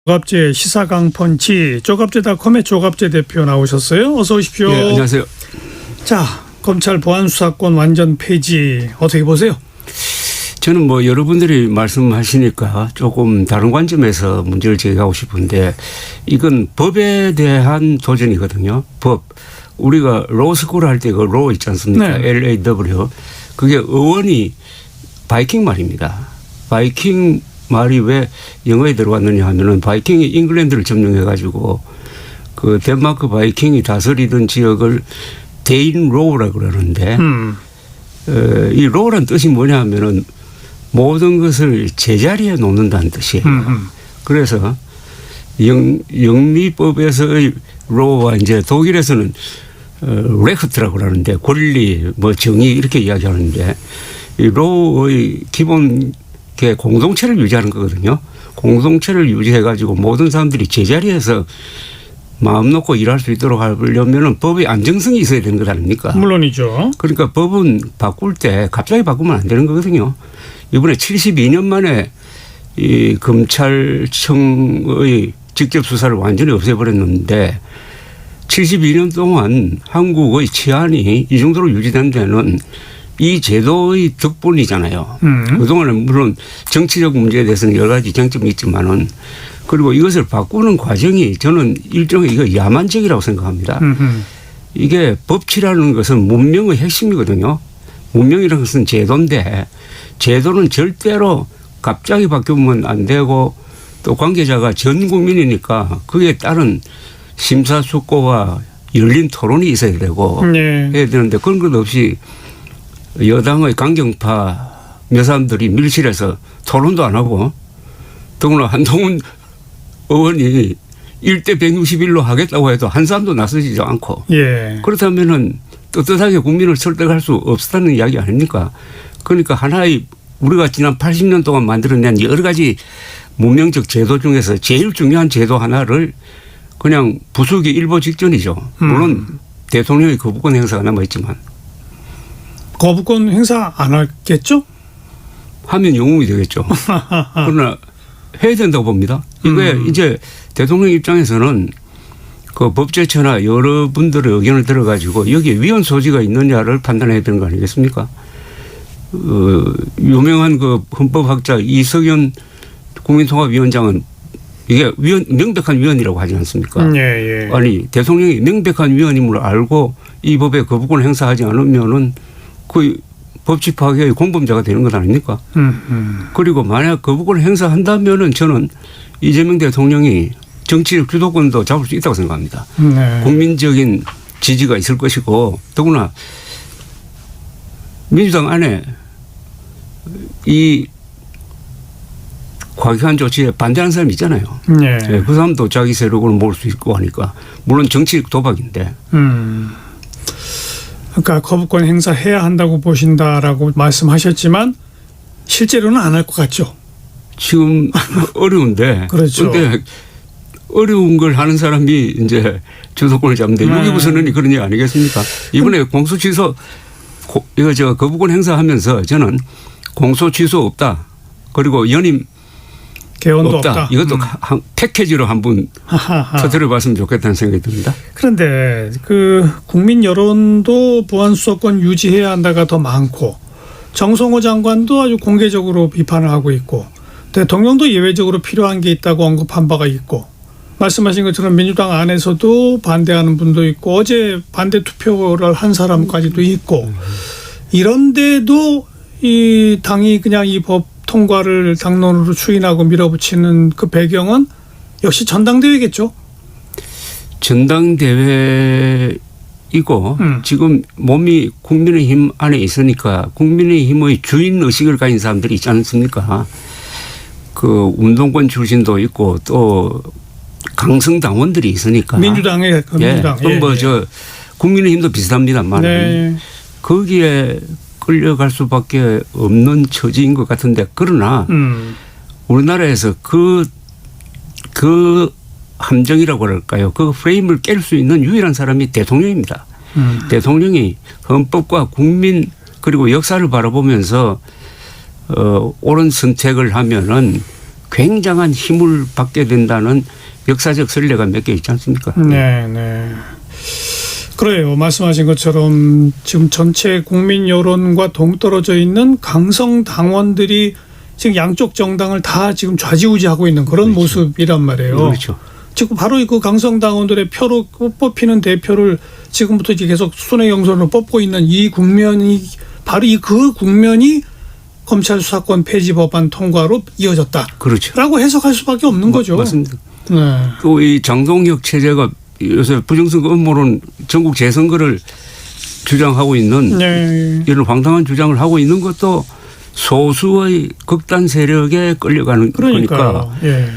조갑제 시사강펀치 조갑제닷컴의 조갑제 대표 나오셨어요. 어서 오십시오. 네, 안녕하세요. 자, 검찰 보안수사권 완전 폐지 어떻게 보세요? 저는 뭐 여러분들이 말씀하시니까 조금 다른 관점에서 문제를 제기하고 싶은데 이건 법에 대한 도전이거든요. 법. 우리가 로스쿨 할 때 그 로 있지 않습니까? 네. LAW. 그게 어원이 바이킹 말입니다. 바이킹 말이 왜 영어에 들어왔느냐 하면은 바이킹이 잉글랜드를 점령해 가지고 그 덴마크 바이킹이 다스리던 지역을 데인 로우라 그러는데 이 로우란 뜻이 뭐냐 하면은 모든 것을 제자리에 놓는다는 뜻이에요. 그래서 영미법에서의 로우와 이제 독일에서는 레크트라고 그러는데 권리 뭐 정의 이렇게 이야기하는데 이 로우의 기본 게 공동체를 유지하는 거거든요. 공동체를 유지해 가지고 모든 사람들이 제자리에서 마음 놓고 일할 수 있도록 하려면은 법의 안정성이 있어야 되는 것 아닙니까? 물론이죠. 그러니까 법은 바꿀 때 갑자기 바꾸면 안 되는 거거든요. 이번에 72년 만에 이 검찰청의 직접 수사를 완전히 없애버렸는데 72년 동안 한국의 치안이 이 정도로 유지된 데는 이 제도의 덕분이잖아요. 그동안은 물론 정치적 문제에 대해서는 여러 가지 쟁점이 있지만은 그리고 이것을 바꾸는 과정이 저는 일종의 이거 야만적이라고 생각합니다. 이게 법치라는 것은 문명의 핵심이거든요. 문명이라는 것은 제도인데 제도는 절대로 갑자기 바뀌면 안 되고 또 관계자가 전 국민이니까 그에 따른 심사숙고와 열린 토론이 있어야 되고 네. 해야 되는데 그런 것 없이 여당의 강경파 몇 사람들이 밀실에서 토론도 안 하고 더구나 한동훈 의원이 1대 161로 하겠다고 해도 한 사람도 나서지도 않고 예. 그렇다면은 떳떳하게 국민을 설득할 수 없다는 이야기 아닙니까? 그러니까 하나의 우리가 지난 80년 동안 만들어낸 여러 가지 문명적 제도 중에서 제일 중요한 제도 하나를 그냥 부수기 일보 직전이죠. 물론 대통령의 거부권 행사가 남아있지만. 거부권 행사 안 하겠죠? 하면 영웅이 되겠죠. 그러나 해야 된다고 봅니다. 이게 이제 대통령 입장에서는 그 법제처나 여러분들의 의견을 들어가지고 여기에 위헌 소지가 있느냐를 판단해야 되는 거 아니겠습니까? 유명한 그 헌법학자 이석연 국민통합위원장은 이게 명백한 위헌이라고 하지 않습니까? 예, 예. 아니 대통령이 명백한 위헌임을 알고 이 법에 거부권 행사하지 않으면은 그 법치 파괴의 공범자가 되는 것 아닙니까? 그리고 만약 거부권 행사한다면은 저는 이재명 대통령이 정치적 주도권도 잡을 수 있다고 생각합니다. 네. 국민적인 지지가 있을 것이고 더구나 민주당 안에 이 과격한 조치에 반대하는 사람이 있잖아요. 예. 네, 그 사람도 자기 세력을 모을 수 있고 하니까 물론 정치적 도박인데. 그러니까 거부권 행사해야 한다고 보신다라고 말씀하셨지만 실제로는 안 할 것 같죠. 지금 어려운데. 그렇죠. 그런데 어려운 걸 하는 사람이 이제 주도권을 잡는데 유기부선언이 그런 게 아니겠습니까? 이번에 공소 취소 이거 거부권 행사하면서 저는 공소 취소 없다. 그리고 연임 개헌도 없다. 없다. 이것도 한 패키지로 한번 터뜨려 봤으면 좋겠다는 생각이 듭니다. 그런데 그 국민 여론도 보안수사권 유지해야 한다가 더 많고 정성호 장관도 아주 공개적으로 비판을 하고 있고 대통령도 예외적으로 필요한 게 있다고 언급한 바가 있고 말씀하신 것처럼 민주당 안에서도 반대하는 분도 있고 어제 반대 투표를 한 사람까지도 있고 이런데도 이 당이 그냥 이 법 통과를 당론으로 추인하고 밀어붙이는 그 배경은 역시 전당대회겠죠. 전당대회이고 지금 몸이 국민의힘 안에 있으니까 국민의힘의 주인 의식을 가진 사람들이 있지 않습니까? 그 운동권 출신도 있고 또 강성 당원들이 있으니까. 민주당에 그 민주당. 그럼 뭐 저 국민의힘도 비슷합니다만 네. 거기에 끌려갈 수밖에 없는 처지인 것 같은데 그러나 우리나라에서 그 함정이라고 할까요? 그 프레임을 깰 수 있는 유일한 사람이 대통령입니다. 대통령이 헌법과 국민 그리고 역사를 바라보면서 옳은 선택을 하면은 굉장한 힘을 받게 된다는 역사적 선례가 몇 개 있지 않습니까? 네, 네. 그래요. 말씀하신 것처럼 지금 전체 국민 여론과 동떨어져 있는 강성 당원들이 지금 양쪽 정당을 다 지금 좌지우지하고 있는 그런 그렇죠. 모습이란 말이에요. 그렇죠. 지금 바로 그 강성 당원들의 표로 뽑히는 대표를 지금부터 이제 계속 순회 경선으로 뽑고 있는 이 국면이 바로 그 국면이 검찰 수사권 폐지 법안 통과로 이어졌다. 그렇죠. 라고 해석할 수밖에 없는 거죠. 맞습니다. 네. 또 이 장동혁 체제가 요새 부정선거 음모론 전국 재선거를 주장하고 있는 네. 이런 황당한 주장을 하고 있는 것도 소수의 극단 세력에 끌려가는 거니까 그러니까요. 예.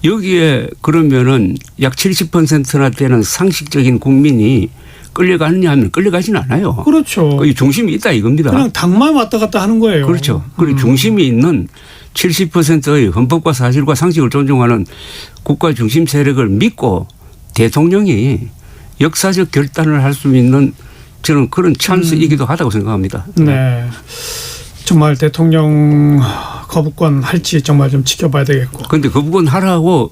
여기에 그러면은 약 70%나 되는 상식적인 국민이 끌려가느냐 하면 끌려가지는 않아요. 그렇죠. 거기 중심이 있다 이겁니다. 그냥 당만 왔다 갔다 하는 거예요. 그렇죠. 그리고 중심이 있는 70%의 헌법과 사실과 상식을 존중하는 국가 중심 세력을 믿고 대통령이 역사적 결단을 할 수 있는 저는 그런 찬스이기도 하다고 생각합니다. 네. 정말 대통령 거부권 할지 정말 좀 지켜봐야 되겠고. 그런데 거부권 하라고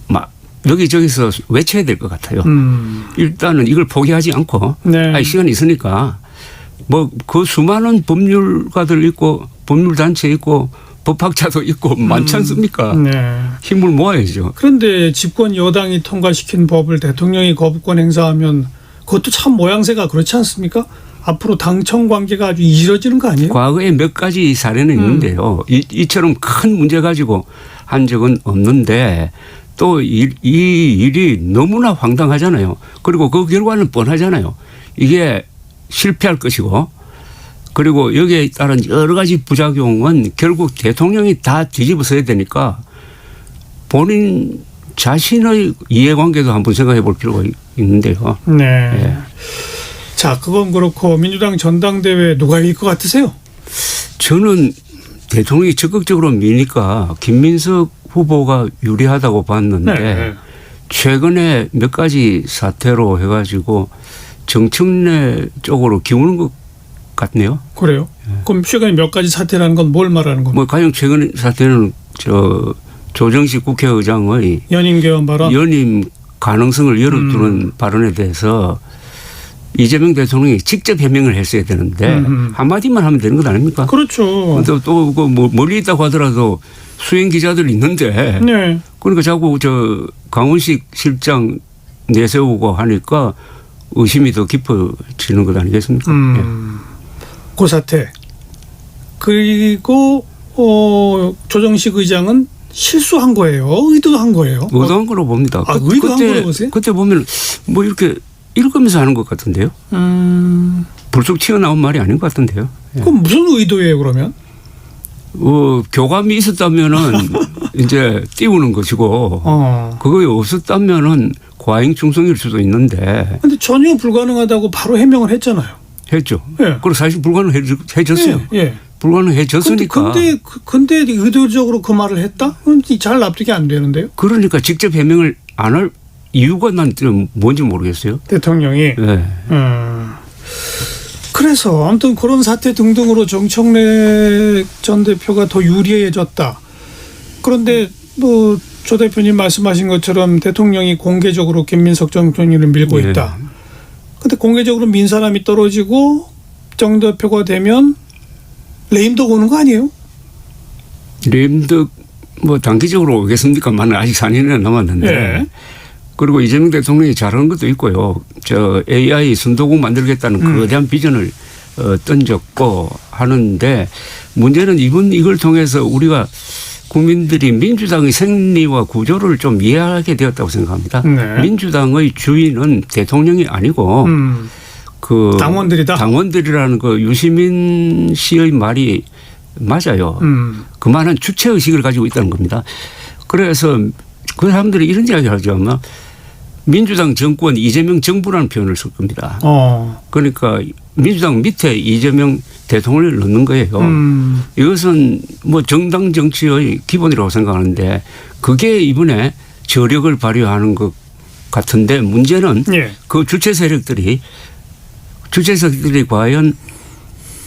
막 여기저기서 외쳐야 될 것 같아요. 일단은 이걸 포기하지 않고 네. 아니, 시간이 있으니까 뭐 그 수많은 법률가들 있고 법률단체 있고 법학자도 있고 많지 않습니까? 네. 힘을 모아야죠. 그런데 집권 여당이 통과시킨 법을 대통령이 거부권 행사하면 그것도 참 모양새가 그렇지 않습니까? 앞으로 당청 관계가 아주 이뤄지는 거 아니에요? 과거에 몇 가지 사례는 있는데요. 이처럼 큰 문제 가지고 한 적은 없는데 또 이 일이 너무나 황당하잖아요. 그리고 그 결과는 뻔하잖아요. 이게 실패할 것이고 그리고 여기에 따른 여러 가지 부작용은 결국 대통령이 다 뒤집어서야 되니까 본인 자신의 이해관계도 한번 생각해 볼 필요가 있는데요. 네. 예. 자, 그건 그렇고 민주당 전당대회 누가 이길 것 같으세요? 저는 대통령이 적극적으로 미니까 김민석 후보가 유리하다고 봤는데 네. 최근에 몇 가지 사태로 해가지고 정청래 쪽으로 기우는 것 같네요. 그래요? 그럼 최근에 몇 가지 사태라는 건 뭘 말하는 겁니까? 뭐 가장 최근 사태는 조정식 국회의장의 연임 개헌 발언? 연임 가능성을 열어두는 발언에 대해서 이재명 대통령이 직접 해명을 했어야 되는데 한마디만 하면 되는 것 아닙니까? 그렇죠. 또 멀리 있다고 하더라도 수행 기자들 있는데 네. 그러니까 자꾸 강원식 실장 내세우고 하니까 의심이 더 깊어지는 것 아니겠습니까? 예. 그 사태. 그리고 조정식 의장은 실수한 거예요? 의도한 거예요? 의도한 거로 봅니다. 아, 의도한 거로 보세요? 그때 보면 뭐 이렇게 읽으면서 하는 것 같은데요. 불쑥 튀어나온 말이 아닌 것 같은데요. 예. 그럼 무슨 의도예요, 그러면? 교감이 있었다면은 이제 띄우는 것이고 그거에 없었다면은 과잉 충성일 수도 있는데. 근데 전혀 불가능하다고 바로 해명을 했잖아요. 했죠. 예. 그리고 사실 불가능해졌어요. 예. 예. 불가능해졌으니까. 근데 의도적으로 그 말을 했다? 그건 잘 납득이 안 되는데요. 그러니까 직접 해명을 안 할 이유가 난 뭔지 모르겠어요. 대통령이. 네. 그래서 아무튼 그런 사태 등등으로 정청래 전 대표가 더 유리해졌다. 그런데 뭐 조 대표님 말씀하신 것처럼 대통령이 공개적으로 김민석 전 총리를 밀고 네. 있다. 근데 공개적으로 민 사람이 떨어지고 정 대표가 되면 레임덕 오는 거 아니에요? 레임덕 뭐 단기적으로 오겠습니까만 아직 4년이나 남았는데. 네. 그리고 이재명 대통령이 잘하는 것도 있고요. AI 순도국 만들겠다는 거대한 비전을 던졌고 하는데 문제는 이걸 통해서 우리가 국민들이 민주당의 생리와 구조를 좀 이해하게 되었다고 생각합니다. 네. 민주당의 주인은 대통령이 아니고 그 당원들이다. 당원들이라는 그 유시민 씨의 말이 맞아요. 그만한 주체 의식을 가지고 있다는 겁니다. 그래서 그 사람들이 이런 이야기를 하죠. 아마 민주당 정권 이재명 정부라는 표현을 쓸 겁니다. 그러니까 민주당 밑에 이재명 대통령을 넣는 거예요. 이것은 뭐 정당 정치의 기본이라고 생각하는데 그게 이번에 저력을 발휘하는 것 같은데 문제는 예. 그 주체 세력들이 과연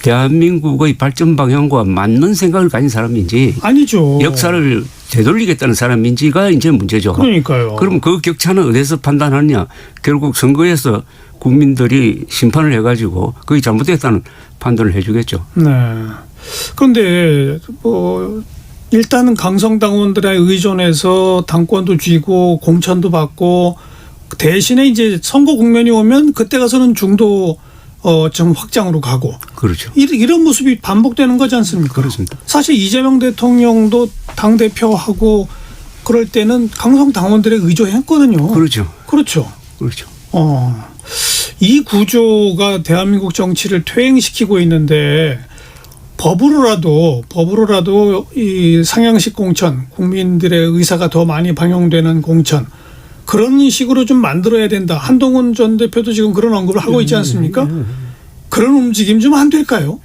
대한민국의 발전 방향과 맞는 생각을 가진 사람인지 아니죠. 역사를 되돌리겠다는 사람인지가 이제 문제죠. 그러니까요. 그럼 그 격차는 어디서 판단하느냐. 결국 선거에서 국민들이 심판을 해가지고 그게 잘못됐다는 판단을 해 주겠죠. 네. 그런데 뭐 일단은 강성당원들에 의존해서 당권도 쥐고 공천도 받고 대신에 이제 선거 국면이 오면 그때 가서는 중도 좀 확장으로 가고. 그렇죠. 이런 모습이 반복되는 거지 않습니까? 그렇습니다. 사실 사실 이재명 대통령도 당대표하고 그럴 때는 강성당원들에 의존했거든요. 그렇죠. 그렇죠. 그렇죠. 이 구조가 대한민국 정치를 퇴행시키고 있는데 법으로라도 이 상향식 공천, 국민들의 의사가 더 많이 반영되는 공천 그런 식으로 좀 만들어야 된다. 한동훈 전 대표도 지금 그런 언급을 하고 있지 않습니까? 그런 움직임 좀 안 될까요?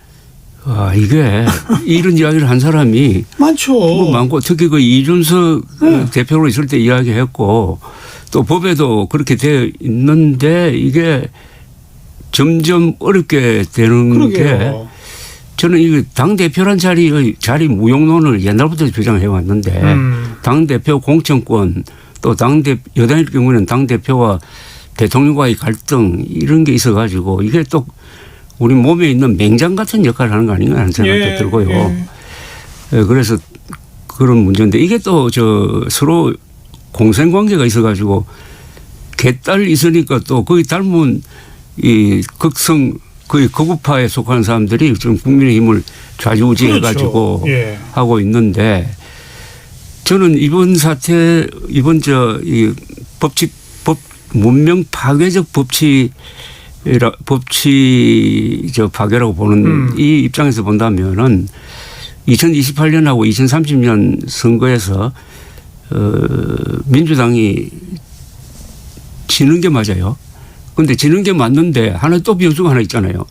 이게 이런 이야기를 한 사람이 많죠. 뭐 많고 특히 그 이준석 대표로 있을 때 이야기했고 또 법에도 그렇게 되어 있는데 이게 점점 어렵게 되는 게 그러게요. 저는 이 당대표란 자리 무용론을 옛날부터 주장해 왔는데 당대표 공천권 또 여당일 경우에는 당대표와 대통령과의 갈등 이런 게 있어 가지고 이게 또 우리 몸에 있는 맹장 같은 역할을 하는 거 아닌가 하는 생각도 들고요. 그래서 그런 문제인데 이게 또 서로 공생관계가 있어 가지고 개딸 있으니까 또 거기 닮은 이 거의 극우파에 속하는 사람들이 지금 국민의힘을 좌지우지해 가지고 그렇죠. 하고 있는데 저는 이번 사태 이 문명 파괴적 법치 파괴라고 보는 이 입장에서 본다면은 2028년하고 2030년 선거에서 민주당이 지는 게 맞아요. 그런데 지는 게 맞는데 하나 또 변수가 하나 있잖아요.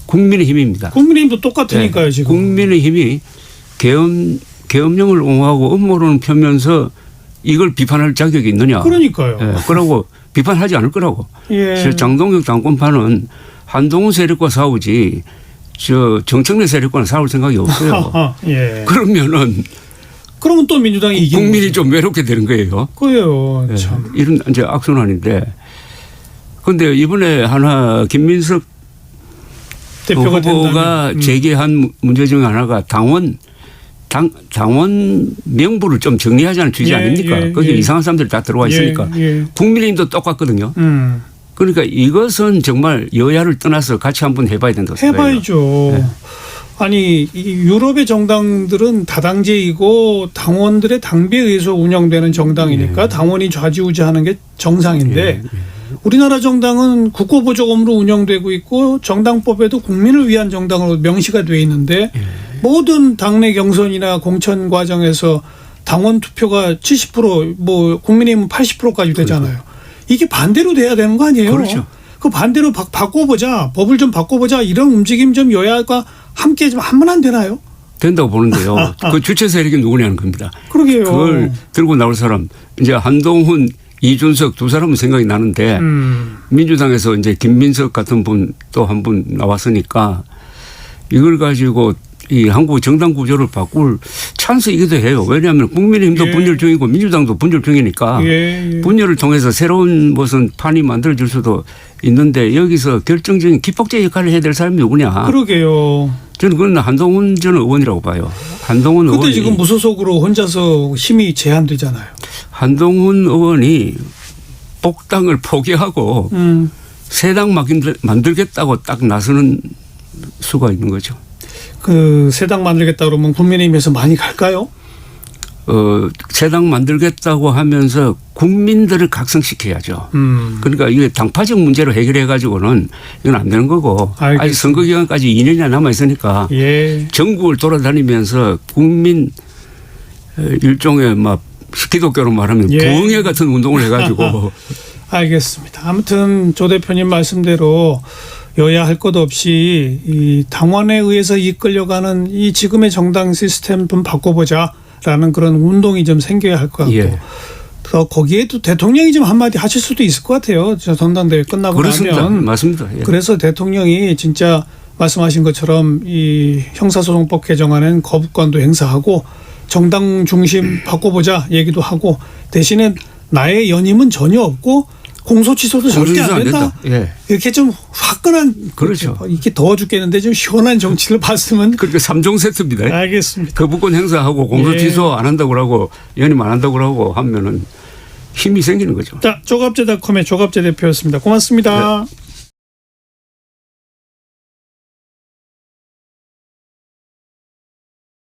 국민의힘입니다. 국민의힘도 똑같으니까요. 네. 지금. 국민의힘이 계엄령을 옹호하고 음모론을 펴면서 이걸 비판할 자격이 있느냐. 그러니까요. 네. 그러고 비판하지 않을 거라고. 예. 장동혁 당권파는 한동훈 세력과 싸우지 정청래 세력과는 싸울 생각이 없어요. 예. 그러면 또 민주당이 이기는 국민이 거죠. 좀 외롭게 되는 거예요. 그래요. 네. 참. 이런 이제 악순환인데. 그런데 이번에 하나 김민석 대표가 후보가 제기한 문제 중에 하나가 당원 명부를 좀 정리하자는 취지 아닙니까? 거기 이상한 사람들이 다 들어와 있으니까. 국민의힘도 똑같거든요. 그러니까 이것은 정말 여야를 떠나서 같이 한번 해봐야 된다고 생각해요. 해봐야죠. 네. 아니 이 유럽의 정당들은 다당제이고 당원들의 당비에 의해서 운영되는 정당이니까 당원이 좌지우지하는 게 정상인데 우리나라 정당은 국고보조금으로 운영되고 있고 정당법에도 국민을 위한 정당으로 명시가 돼 있는데 모든 당내 경선이나 공천 과정에서 당원 투표가 70% 뭐 국민의힘은 80%까지 되잖아요. 이게 반대로 돼야 되는 거 아니에요? 그렇죠. 그 반대로 바꿔보자. 법을 좀 바꿔보자. 이런 움직임 좀 여야가 함께 좀 하면 안 되나요? 된다고 보는데요. 그 주체 세력이 누구냐는 겁니다. 그러게요. 그걸 들고 나올 사람 이제 한동훈 이준석 두 사람은 생각이 나는데 민주당에서 이제 김민석 같은 분 또 한 분 나왔으니까 이걸 가지고 이 한국 정당 구조를 바꿀 찬스이기도 해요. 왜냐하면 국민의힘도 분열 중이고 민주당도 분열 중이니까 분열을 통해서 새로운 무슨 판이 만들어질 수도 있는데 여기서 결정적인 기폭제 역할을 해야 될 사람이 누구냐. 그러게요. 저는 그건 한동훈 전 의원이라고 봐요. 한동훈 의원이. 근데 지금 무소속으로 혼자서 힘이 제한되잖아요. 한동훈 의원이 복당을 포기하고 새 당 만들겠다고 딱 나서는 수가 있는 거죠. 그 새 당 만들겠다 그러면 국민의힘에서 많이 갈까요? 새 당 만들겠다고 하면서 국민들을 각성시켜야죠. 그러니까 이게 당파적 문제로 해결해 가지고는 이건 안 되는 거고 알겠습니다. 아직 선거 기간까지 2년이나 남아 있으니까 전국을 돌아다니면서 국민 일종의 막 기독교로 말하면 부흥회 같은 운동을 해가지고. 알겠습니다. 아무튼 조 대표님 말씀대로 여야 할 것 없이 이 당원에 의해서 이끌려가는 이 지금의 정당 시스템 좀 바꿔보자라는 그런 운동이 좀 생겨야 할 것 같고 또 거기에도 대통령이 좀 한마디 하실 수도 있을 것 같아요. 저 전당대회 끝나고 그렇습니다. 나면. 맞습니다. 그래서 대통령이 진짜 말씀하신 것처럼 이 형사소송법 개정안은 거부권도 행사하고 정당 중심 바꿔보자 얘기도 하고 대신에 나의 연임은 전혀 없고 공소 취소도 절대 안 된다. 예. 이렇게 좀 화끈한 그렇죠. 이렇게 더워 죽겠는데 좀 시원한 정치를 봤으면. 그러니까 3종 세트입니다. 알겠습니다. 거부권 행사하고 공소 취소 안 한다고 하고 연임 안 한다고 하고 하면은 힘이 생기는 거죠. 자, 조갑제닷컴의 조갑제 대표였습니다. 고맙습니다. 네.